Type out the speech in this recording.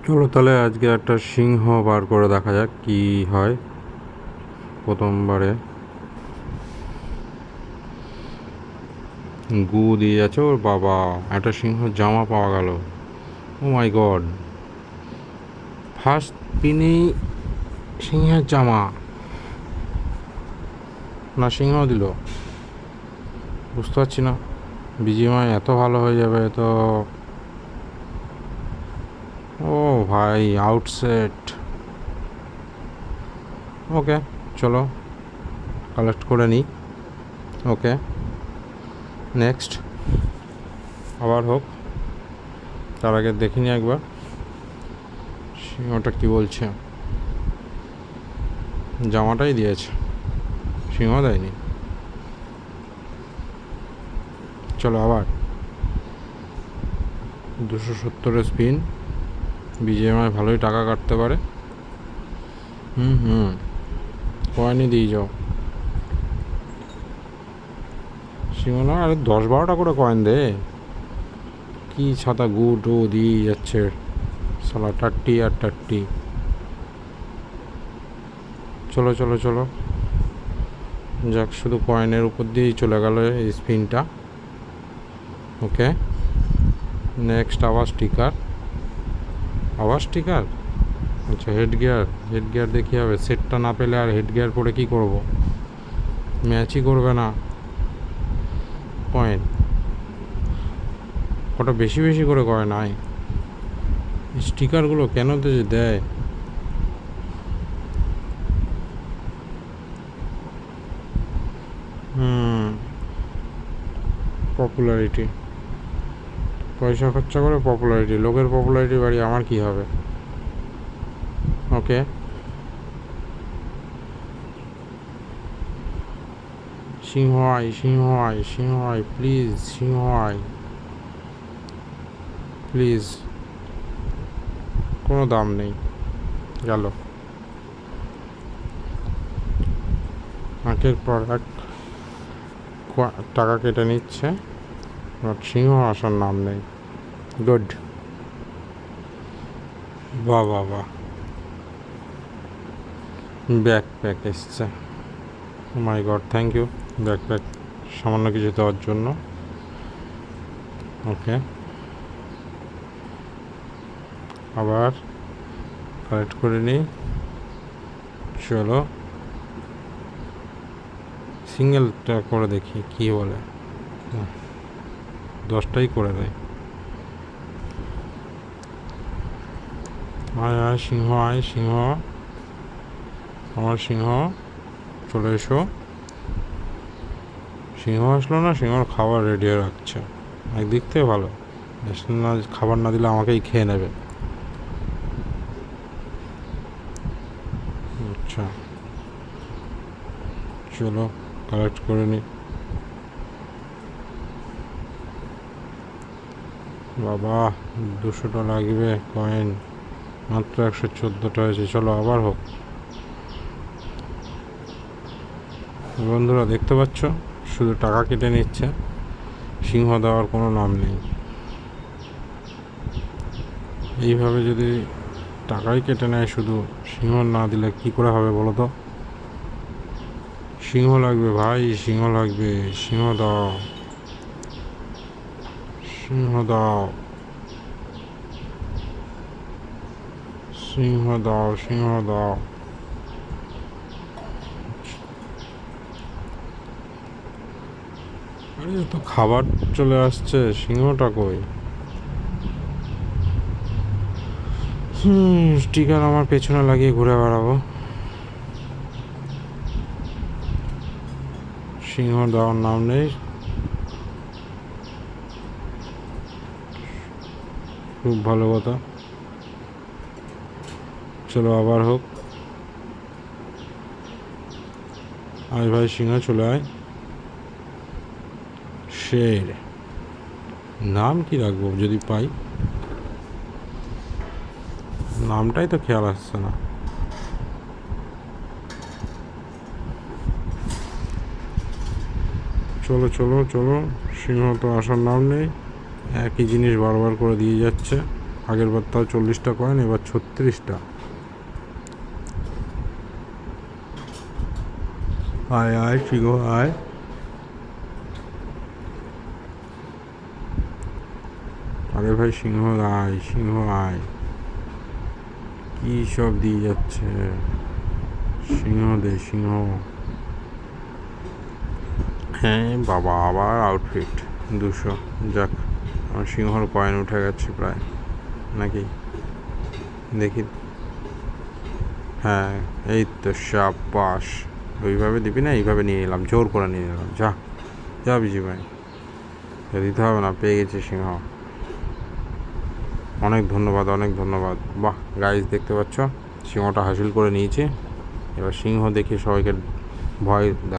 চলো তাহলে আজকে একটা সিংহ বার করে দেখা যাক কি হয়। প্রথমবারে গু দিয়ে যাচ্ছে ওর বাবা, একটা সিংহ জামা পাওয়া গেল। ও মাই গড, ফার্স্ট পিনেই সিংহের জামা। না সিংহ দিল, বুঝতে পারছি না। বিজিএমআই এত ভালো হয়ে যাবে তো। ও ভাই, আউটসেট। ওকে, চলো কালেক্ট করে নিই। ওকে, নেক্সট আবার হোক। তার আগে দেখিনি একবার সিংহটা কি বলছে। জামাটাই দিয়েছে, সিংহ দেয়নি। চলো আবার 270 স্পিন। বিজিএমআই ভালোই টাকা কাটতে পারে। কয়েনই দিয়ে যাও সিংহ না। আরে 10-12টা করে কয়েন দে। কি ছাতা গুড ও দিয়ে যাচ্ছে সালা, টাট্টি আর টাট্টি। চলো চলো চলো, যাক শুধু কয়েনের উপর দিয়েই চলে গেল এই স্পিনটা। ওকে, নেক্সট আবার স্টিকার। আবার স্টিকার। আচ্ছা, হেড গিয়ার দেখি হবে। সেটটা না পেলে আর হেড গিয়ার পরে কী করবো? ম্যাচই করবে না। কয়েন ওটা বেশি বেশি করে কয়েন আয়। স্টিকারগুলো কেন তো যে দেয়। পপুলারিটি, পয়সা খরচা করে পপুলারিটি। লোকের পপুলারিটি বাড়ি, আমার কি হবে? ওকে, সিংহ আয়, সিংহ আয়, সিংহ আয়, প্লিজ সিংহ আয়, প্লিজ। কোনো দাম নেই, গেল। একের পর এক টাকা কেটে নিচ্ছে, বাট সিংহ আসার নাম নেই। গুড, বাহ বাহ বাহ। ব্যাকপ্যাক এসছে। মাই গড, থ্যাংক ইউ ব্যাকপ্যাক, সামান্য কিছু দেওয়ার জন্য। ওকে, আবার কালেক্ট করে নিই। চলো সিঙ্গেলটা করে দেখি কি বলে। 10টাই করে দেয়। আয় আয় সিংহ, আয় সিংহ, আমার সিংহ চলে এসো। সিংহ আসলো না, সিংহর খাবার রেডি হয়ে রাখছে। একদিক থেকে ভালো, না খাবার না দিলে আমাকেই খেয়ে নেবে। আচ্ছা চলো কালেক্ট করে নিই। বাবা, 200টা লাগবে কয়েন, মাত্র 114টা হয়েছে। চলো আবার হোক। বন্ধুরা দেখতে পাচ্ছ, শুধু টাকা কেটে নিচ্ছে, সিংহ দেওয়ার কোনো নাম নেই। এইভাবে যদি টাকাই কেটে নেয় শুধু, সিংহ না দিলে কি করে হবে বলো তো? সিংহ লাগবে ভাই, সিংহ লাগবে। সিংহ দাও, সিংহ দাও, সিংহ দাও, সিংহ দাও। আরে তো খাবার চলে আসছে, সিংহটা কই? স্টিকার আমার পেছনে লাগিয়ে ঘুরে বেড়াবো। সিংহ দেওয়ার নাম নেই। খুব ভালো কথা। চলো আবার হোক। আয় ভাই সিংহ, চলে আয়। শের, নাম কি রাখবো যদি পাই? নামটাই তো খেয়াল আসছে না। চলো চলো চলো, সিংহ তো আসার নাম নেই, একই জিনিস বারবার করে দিয়ে যাচ্ছে। আগের বার তাও 40টা কয়েন, এবার 36টা। আয় আয় সিংহ আয়। আরে ভাই সিংহ আয়, সিংহ আয়। কি সব দিয়ে যাচ্ছে, সিংহ দে সিংহ। হ্যাঁ বাবা, আবার আউটফিট 200। যাক, আমার সিংহর কয়েন উঠে গেছে প্রায়, নাকি দেখি। হ্যাঁ এই তো, সাবাস। ওইভাবে দিবি না, এইভাবে নিয়ে নিলাম, জোর করে নিয়ে নিলাম। যা যা বিজি ভাই, দিতে হবে না, পেয়ে গেছি সিংহ। অনেক ধন্যবাদ, অনেক ধন্যবাদ। বাহ গাইজ, দেখতে পাচ্ছ সিংহটা হাসিল করে নিয়েছি। এবার সিংহ দেখে সবাইকে ভয়